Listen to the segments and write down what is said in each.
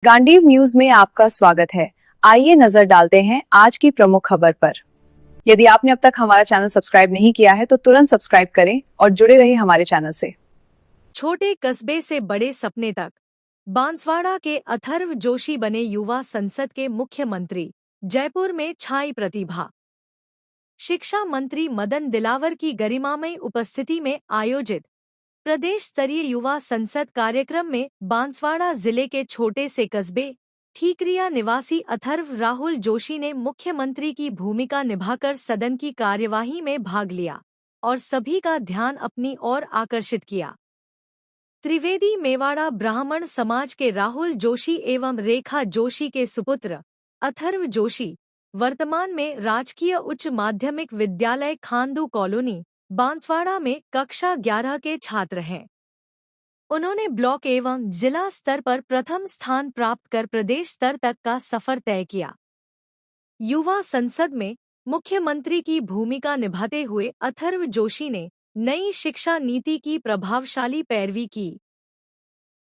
Gandiv news में आपका स्वागत है। आइए नजर डालते हैं आज की प्रमुख खबर पर। यदि आपने अब तक हमारा चैनल सब्सक्राइब नहीं किया है तो तुरंत सब्सक्राइब करें और जुड़े रहिए हमारे चैनल से। छोटे कस्बे से बड़े सपने तक, बांसवाड़ा के अथर्व जोशी बने युवा संसद के मुख्यमंत्री। जयपुर में छाई प्रतिभा। शिक्षा मंत्री मदन दिलावर की गरिमामय उपस्थिति में आयोजित प्रदेश स्तरीय युवा संसद कार्यक्रम में बांसवाड़ा जिले के छोटे से कस्बे ठीकरिया निवासी अथर्व राहुल जोशी ने मुख्यमंत्री की भूमिका निभाकर सदन की कार्यवाही में भाग लिया और सभी का ध्यान अपनी ओर आकर्षित किया। त्रिवेदी मेवाड़ा ब्राह्मण समाज के राहुल जोशी एवं रेखा जोशी के सुपुत्र अथर्व जोशी वर्तमान में राजकीय उच्च माध्यमिक विद्यालय खांदू कॉलोनी बांसवाड़ा में कक्षा 11 के छात्र हैं। उन्होंने ब्लॉक एवं जिला स्तर पर प्रथम स्थान प्राप्त कर प्रदेश स्तर तक का सफर तय किया। युवा संसद में मुख्यमंत्री की भूमिका निभाते हुए अथर्व जोशी ने नई शिक्षा नीति की प्रभावशाली पैरवी की।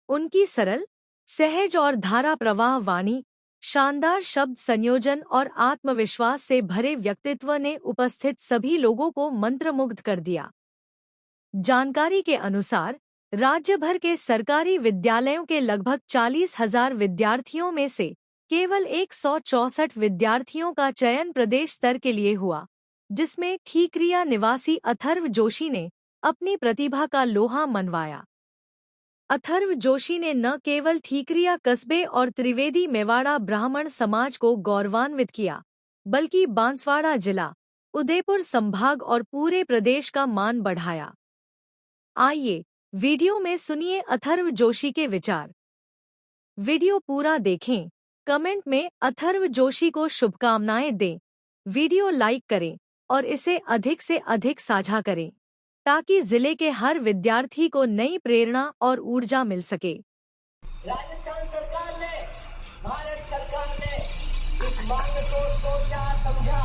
उनकी सरल, सहज और धारा प्रवाह वाणी, शानदार शब्द संयोजन और आत्मविश्वास से भरे व्यक्तित्व ने उपस्थित सभी लोगों को मंत्रमुग्ध कर दिया। जानकारी के अनुसार राज्य भर के सरकारी विद्यालयों के लगभग 40,000 विद्यार्थियों में से केवल 164 विद्यार्थियों का चयन प्रदेश स्तर के लिए हुआ, जिसमें ठीकरिया निवासी अथर्व जोशी ने अपनी प्रतिभा का लोहा मनवाया। अथर्व जोशी ने न केवल ठीकरिया कस्बे और त्रिवेदी मेवाड़ा ब्राह्मण समाज को गौरवान्वित किया, बल्कि बांसवाड़ा जिला, उदयपुर संभाग और पूरे प्रदेश का मान बढ़ाया। आइए वीडियो में सुनिए अथर्व जोशी के विचार। वीडियो पूरा देखें, कमेंट में अथर्व जोशी को शुभकामनाएं दें, वीडियो लाइक करें और इसे अधिक से अधिक साझा करें ताकि जिले के हर विद्यार्थी को नई प्रेरणा और ऊर्जा मिल सके। राजस्थान सरकार ने, भारत सरकार ने इस मांग को सोचा समझा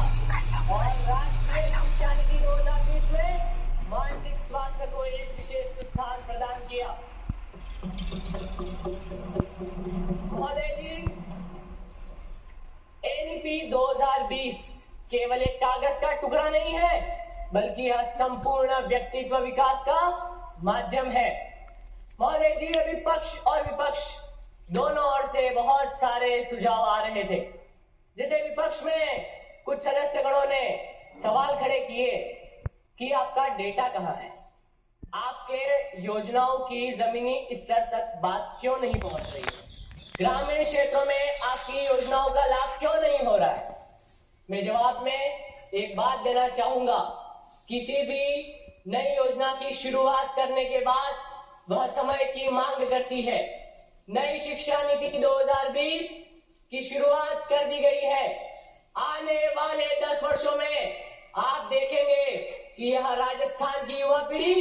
और राष्ट्रीय शिक्षा नीति 2020 में मानसिक स्वास्थ्य को एक विशेष स्थान प्रदान किया। महोदय जी, एनईपी 2020 केवल एक कागज का टुकड़ा नहीं है, बल्कि यह संपूर्ण व्यक्तित्व विकास का माध्यम है। महोदय जी, विपक्ष और विपक्ष दोनों ओर से बहुत सारे सुझाव आ रहे थे। जैसे विपक्ष में कुछ सदस्यगणों ने सवाल खड़े किए कि आपका डेटा कहाँ है, आपके योजनाओं की जमीनी स्तर तक बात क्यों नहीं पहुंच रही है, ग्रामीण क्षेत्रों में आपकी योजनाओं का लाभ क्यों नहीं हो रहा है। मैं जवाब में एक बात देना चाहूंगा, किसी भी नई योजना की शुरुआत करने के बाद वह समय की मांग करती है। नई शिक्षा नीति 2020 की शुरुआत कर दी गई है। आने वाले 10 वर्षों में आप देखेंगे कि यह राजस्थान की युवा पीढ़ी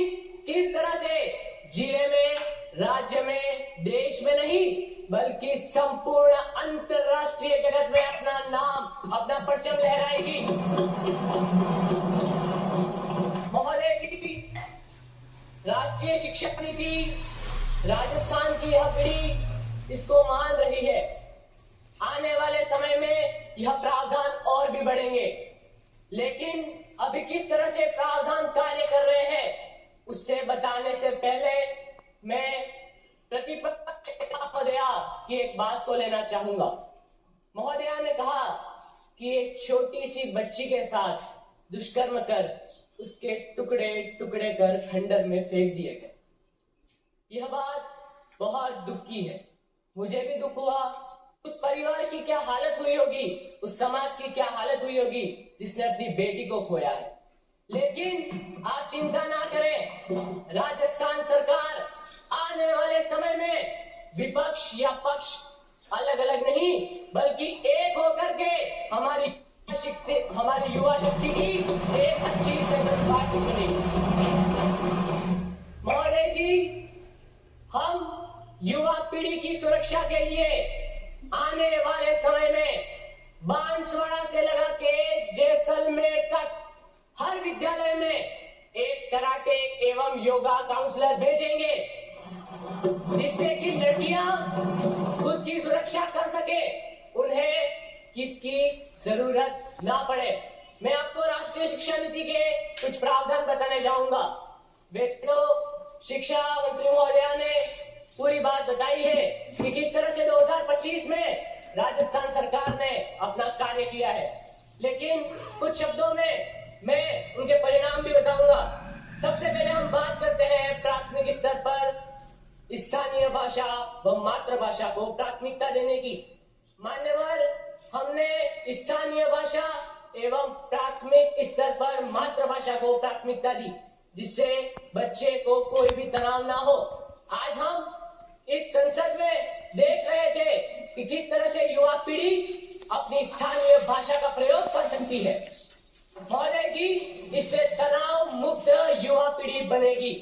किस तरह से जिले में, राज्य में, देश में नहीं बल्कि संपूर्ण अंतरराष्ट्रीय जगत में अपना नाम, अपना परचम लहराएगी। महोदय जी, राष्ट्रीय शिक्षा नीति राजस्थान की यह पीढ़ी इसको मान रही है। आने वाले समय में यह प्रावधान और भी बढ़ेंगे, लेकिन अभी किस तरह से प्रावधान कार्य कर रहे हैं उससे बताने से पहले मैं प्रतिपक्ष महोदया की एक बात को लेना चाहूंगा। महोदया ने कहा कि एक छोटी सी बच्ची के साथ दुष्कर्म कर उसके टुकड़े टुकड़े कर खंडर में फेंक दिए गए। यह बात बहुत दुख की है। मुझे भी दुख हुआ। उस परिवार की क्या हालत हुई होगी, उस समाज की क्या हालत हुई होगी जिसने अपनी बेटी को खोया है। लेकिन आप चिंता ना करें, राजस्थान सरकार आने वाले समय में विपक्ष या पक्ष अलग अलग नहीं बल्कि एक होकर के हमारी युवा शक्ति की एक अच्छी संगठन पार्टी बनेगी। महोदय जी, हम युवा पीढ़ी की सुरक्षा के लिए आने वाले समय में बांसवाड़ा से लगा के जैसलमेर तक हर विद्यालय में एक कराटे एवं योगा काउंसलर भेजेंगे जिससे कि लड़कियां खुद की सुरक्षा कर सके, उन्हें किसकी जरूरत ना पड़े। मैं आपको राष्ट्रीय शिक्षा नीति के कुछ प्रावधान बताने जाऊंगा। तो शिक्षा मंत्री महोदया ने पूरी बात बताई है कि किस तरह से 2025 में राजस्थान सरकार ने अपना कार्य किया है, लेकिन कुछ शब्दों में मैं उनके परिणाम भी बताऊंगा। सबसे पहले हम बात करते हैं प्राथमिक स्तर पर स्थानीय भाषा व मातृभाषा को प्राथमिकता देने की। मान्यवर, हमने स्थानीय भाषा एवं प्राथमिक स्तर पर मातृभाषा को प्राथमिकता दी, जिससे बच्चे को कोई भी तनाव ना हो। आज हम इस संसद में देख रहे थे कि किस तरह से युवा पीढ़ी अपनी स्थानीय भाषा का प्रयोग कर सकती है। महोदय जी, इससे तनाव मुक्त युवा पीढ़ी बनेगी।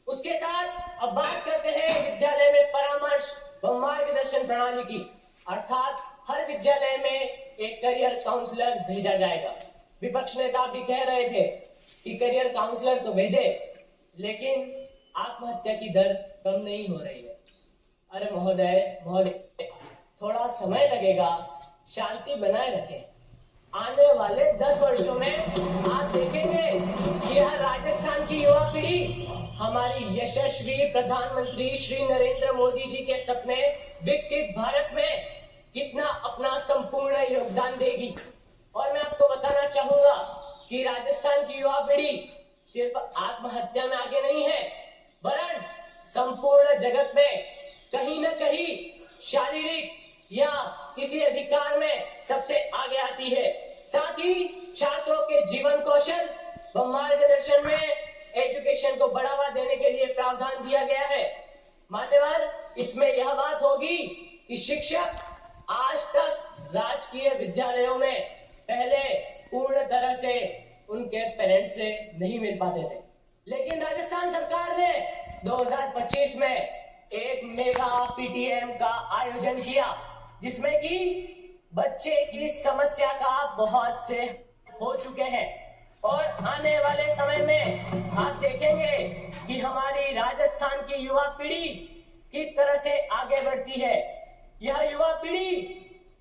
उसके साथ अब बात करते हैं विद्यालय में परामर्श व मार्गदर्शन प्रणाली की, अर्थात हर विद्यालय में एक करियर काउंसलर भेजा जाएगा। विपक्ष नेता भी कह रहे थे कि करियर काउंसलर तो भेजे, लेकिन आत्महत्या की दर कम नहीं हो रही है। अरे महोदय, थोड़ा समय लगेगा, शांति बनाए रखें। आने वाले 10 वर्षों में आप देखेंगे कि यह राजस्थान की युवा पीढ़ी हमारी यशस्वी प्रधानमंत्री श्री नरेंद्र मोदी जी के सपने विकसित भारत में कितना अपना संपूर्ण योगदान देगी। और मैं आपको बताना चाहूंगा कि राजस्थान की युवा पीढ़ी सिर्फ आत्महत्या में आगे नहीं है, वरन संपूर्ण जगत में कहीं न कहीं शारीरिक या किसी अधिकार में सबसे आगे आती है। साथ ही छात्रों के जीवन कौशल व मार्गदर्शन में एजुकेशन को बढ़ावा देने के लिए प्रावधान दिया गया है। मान्यवर, इसमें यह बात होगी कि शिक्षक आज तक राजकीय विद्यालयों में पहले पूर्ण तरह से उनके पेरेंट्स से नहीं मिल पाते थे, लेकिन राजस्थान सरकार ने 2025 में एक मेगा पीटीएम का आयोजन किया, जिसमें कि बच्चे की समस्या का बहुत से हो चुके हैं। और आने वाले समय में आप देखेंगे कि हमारी राजस्थान की युवा पीढ़ी किस तरह से आगे बढ़ती है। यह युवा पीढ़ी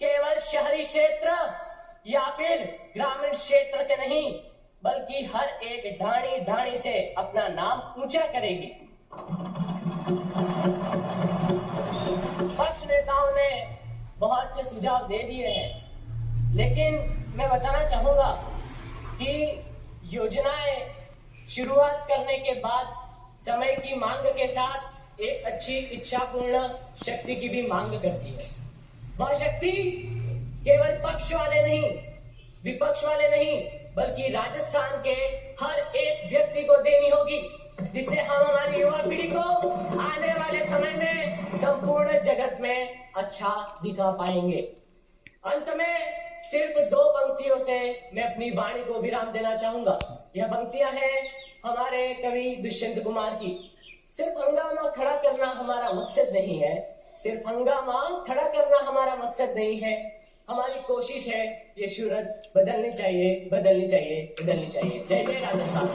केवल शहरी क्षेत्र या फिर ग्रामीण क्षेत्र से नहीं, बल्कि हर एक ढाणी ढाणी से अपना नाम ऊंचा करेगी। पक्ष नेताओं ने बहुत से सुझाव दे दिए हैं, लेकिन मैं बताना चाहूंगा कि योजनाएं शुरुआत करने के बाद समय की मांग के साथ एक अच्छी इच्छापूर्ण शक्ति की भी मांग करती है। वह शक्ति केवल पक्ष वाले नहीं, विपक्ष वाले नहीं, बल्कि राजस्थान के हर एक व्यक्ति को देनी होगी, जिससे हम हमारी युवा पीढ़ी को आने वाले समय में संपूर्ण जगत में अच्छा दिखा पाएंगे। अंत में सिर्फ 2 पंक्तियों से मैं अपनी वाणी को विराम देना चाहूंगा। यह पंक्तियां हैं हमारे कवि दुष्यंत कुमार की। सिर्फ हंगामा खड़ा करना हमारा मकसद नहीं है, सिर्फ हंगामा खड़ा करना हमारा मकसद नहीं है, हमारी कोशिश है ये सूरत बदलनी चाहिए, बदलनी चाहिए, बदलनी चाहिए। जय जय राजस्थान।